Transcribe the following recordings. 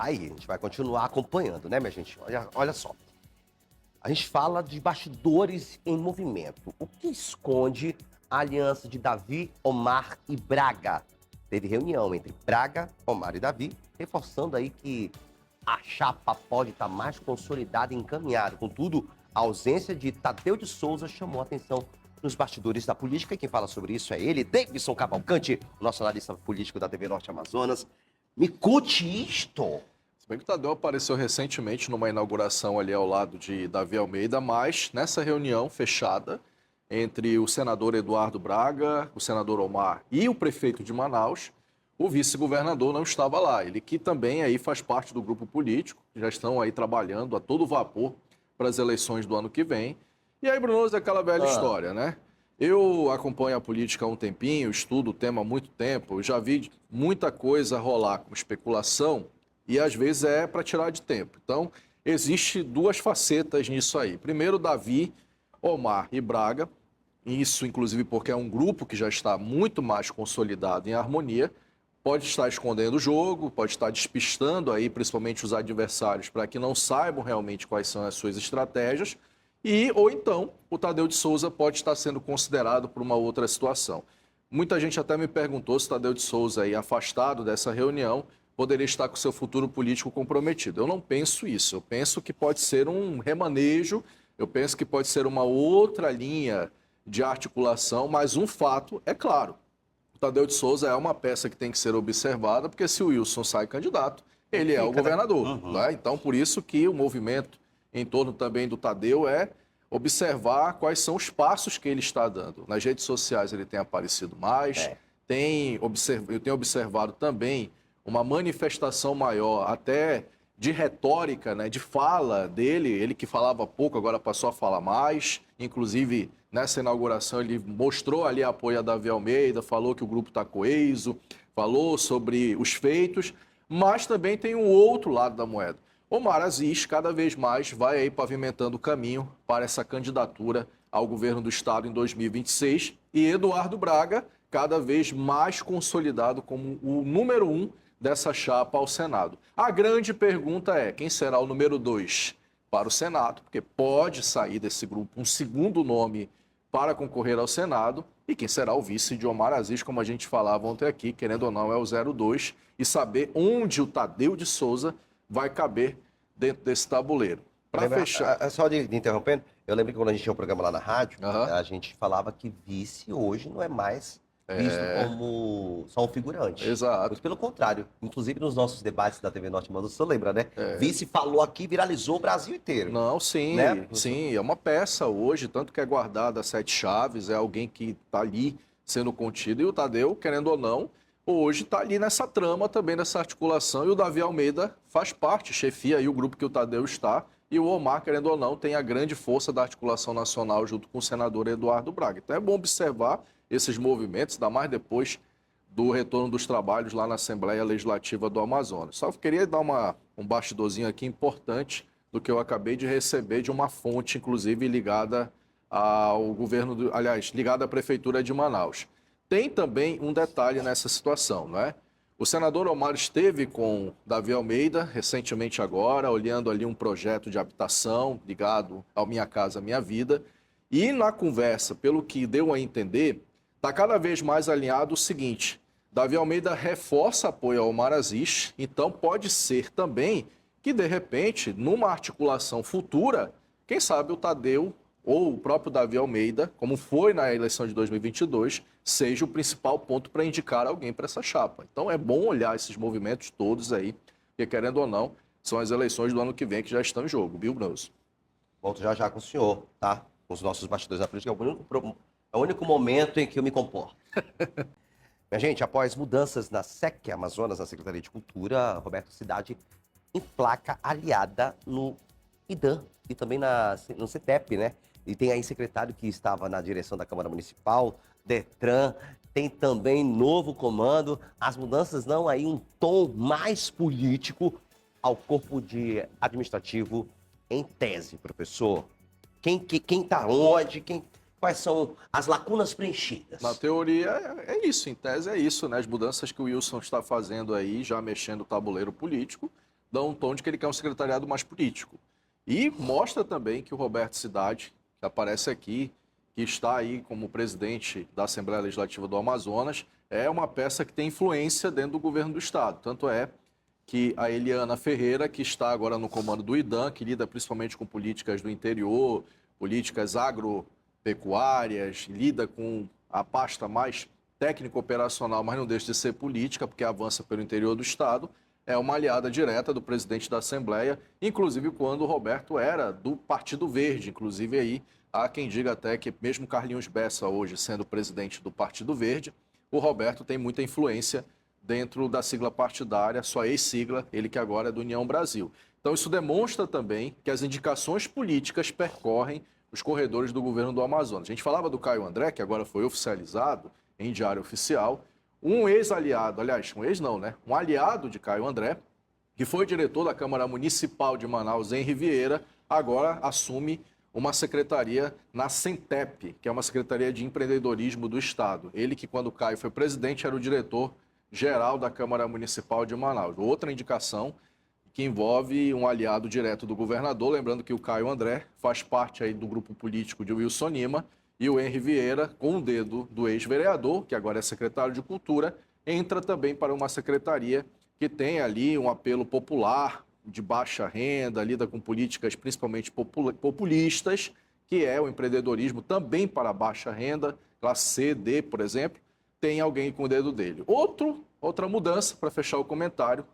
Aí, a gente vai continuar acompanhando, né, minha gente? Olha só. A gente fala de bastidores em movimento. O que esconde a aliança de Davi, Omar e Braga? Teve reunião entre Braga, Omar e Davi, reforçando aí que a chapa pode estar mais consolidada e encaminhada. Contudo, a ausência de Tadeu de Souza chamou a atenção nos bastidores da política. E quem fala sobre isso é ele, Davidson Cavalcante, o nosso analista político da TV Norte Amazonas. Me conte isto. Se bem que o Tadeu apareceu recentemente numa inauguração ali ao lado de Davi Almeida, mas nessa reunião fechada entre o senador Eduardo Braga, o senador Omar e o prefeito de Manaus, o vice-governador não estava lá. Ele que também aí faz parte do grupo político, já estão aí trabalhando a todo vapor para as eleições do ano que vem. E aí, Bruno, é aquela velha história, né? Eu acompanho a política há um tempinho, estudo o tema há muito tempo, eu já vi muita coisa rolar com especulação e às vezes é para tirar de tempo. Então, existe duas facetas nisso aí. Primeiro, Davi, Omar e Braga, isso inclusive porque é um grupo que já está muito mais consolidado em harmonia, pode estar escondendo o jogo, pode estar despistando aí principalmente os adversários para que não saibam realmente quais são as suas estratégias, ou então o Tadeu de Souza pode estar sendo considerado por uma outra situação. Muita gente até me perguntou se o Tadeu de Souza, aí, afastado dessa reunião, poderia estar com seu futuro político comprometido. Eu não penso isso. Eu penso que pode ser um remanejo, eu penso que pode ser uma outra linha de articulação, mas um fato é claro. O Tadeu de Souza é uma peça que tem que ser observada, porque se o Wilson sai candidato, ele é o governador. Né? Então, por isso que o movimento em torno também do Tadeu é observar quais são os passos que ele está dando. Nas redes sociais ele tem aparecido mais, eu tenho observado também uma manifestação maior, até de retórica, né, de fala dele, ele que falava pouco, agora passou a falar mais, inclusive nessa inauguração ele mostrou ali apoio a Davi Almeida, falou que o grupo está coeso, falou sobre os feitos, mas também tem um outro lado da moeda. Omar Aziz, cada vez mais, vai aí pavimentando o caminho para essa candidatura ao governo do Estado em 2026. E Eduardo Braga, cada vez mais consolidado como o número 1 dessa chapa ao Senado. A grande pergunta é, quem será o número 2 para o Senado? Porque pode sair desse grupo um segundo nome para concorrer ao Senado. E quem será o vice de Omar Aziz, como a gente falava ontem aqui, querendo ou não, é o 02. E saber onde o Tadeu de Souza vai caber dentro desse tabuleiro. Para fechar... Só de interrompendo, eu lembro que quando a gente tinha um programa lá na rádio, a gente falava que vice hoje não é mais visto como só um figurante. Exato. Muito pelo contrário. Inclusive nos nossos debates da TV Norte Amazonas, você lembra, né? Vice falou aqui, viralizou o Brasil inteiro. Não, sim, né? Sim, é uma peça hoje, tanto que é guardada a 7 chaves, é alguém que está ali sendo contido, e o Tadeu, querendo ou não, hoje está ali nessa trama também, nessa articulação, e o Davi Almeida faz parte, chefia aí o grupo que o Tadeu está, e o Omar, querendo ou não, tem a grande força da articulação nacional junto com o senador Eduardo Braga. Então é bom observar esses movimentos, ainda mais depois do retorno dos trabalhos lá na Assembleia Legislativa do Amazonas. Só queria dar um bastidorzinho aqui importante do que eu acabei de receber de uma fonte, inclusive ligada ao governo, ligada à Prefeitura de Manaus. Tem também um detalhe nessa situação, não é? O senador Omar esteve com Davi Almeida, recentemente agora, olhando ali um projeto de habitação ligado ao Minha Casa Minha Vida. E na conversa, pelo que deu a entender, está cada vez mais alinhado o seguinte: Davi Almeida reforça apoio ao Omar Aziz, então pode ser também que, de repente, numa articulação futura, quem sabe o Tadeu ou o próprio Davi Almeida, como foi na eleição de 2022, seja o principal ponto para indicar alguém para essa chapa. Então é bom olhar esses movimentos todos aí, porque querendo ou não, são as eleições do ano que vem que já estão em jogo, viu, Bruno? Volto já com o senhor, tá? Com os nossos bastidores da política, é o único momento em que eu me comporto. Minha gente, após mudanças na SEC Amazonas, na Secretaria de Cultura, Roberto Cidade emplaca aliada no IDAM e também no CETEP, né? E tem aí secretário que estava na direção da Câmara Municipal, Detran, tem também novo comando. As mudanças dão aí um tom mais político ao corpo de administrativo em tese, professor. Quem está onde, quais são as lacunas preenchidas? Na teoria é isso, em tese é isso, né? As mudanças que o Wilson está fazendo aí, já mexendo o tabuleiro político, dão um tom de que ele quer um secretariado mais político. E mostra também que o Roberto Cidade, que aparece aqui, que está aí como presidente da Assembleia Legislativa do Amazonas, é uma peça que tem influência dentro do governo do Estado. Tanto é que a Eliana Ferreira, que está agora no comando do IDAM, que lida principalmente com políticas do interior, políticas agropecuárias, lida com a pasta mais técnico-operacional, mas não deixa de ser política, porque avança pelo interior do Estado, é uma aliada direta do presidente da Assembleia, inclusive quando o Roberto era do Partido Verde. Inclusive aí há quem diga até que mesmo Carlinhos Bessa hoje sendo presidente do Partido Verde, o Roberto tem muita influência dentro da sigla partidária, sua ex-sigla, ele que agora é do União Brasil. Então isso demonstra também que as indicações políticas percorrem os corredores do governo do Amazonas. A gente falava do Caio André, que agora foi oficializado em diário oficial, um ex-aliado, aliás, um ex não, né? Um aliado de Caio André, que foi diretor da Câmara Municipal de Manaus, Henri Vieira, agora assume uma secretaria na Centep, que é uma secretaria de empreendedorismo do Estado. Ele que, quando Caio foi presidente, era o diretor-geral da Câmara Municipal de Manaus. Outra indicação que envolve um aliado direto do governador, lembrando que o Caio André faz parte aí do grupo político de Wilson Lima, e o Henri Vieira, com o dedo do ex-vereador, que agora é secretário de Cultura, entra também para uma secretaria que tem ali um apelo popular, de baixa renda, lida com políticas principalmente populistas, que é o empreendedorismo também para baixa renda, classe C, D, por exemplo, tem alguém com o dedo dele. Outra mudança, para fechar o comentário,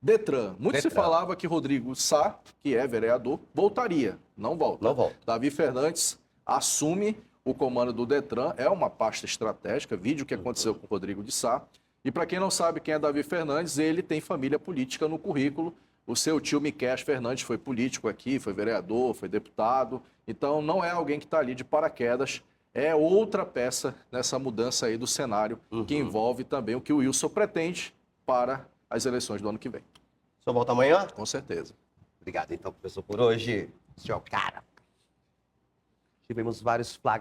Detran. Muito se falava que Rodrigo Sá, que é vereador, voltaria. Não volta. Não volta. Davi Fernandes assume o comando do Detran, é uma pasta estratégica, vídeo que aconteceu com o Rodrigo de Sá. E para quem não sabe quem é Davi Fernandes, ele tem família política no currículo. O seu tio Miquel Fernandes foi político aqui, foi vereador, foi deputado. Então não é alguém que está ali de paraquedas, é outra peça nessa mudança aí do cenário, que envolve também o que o Wilson pretende para as eleições do ano que vem. O senhor volta amanhã? Com certeza. Obrigado, então, professor, por hoje. Senhor, cara. Tivemos vários flagrantes.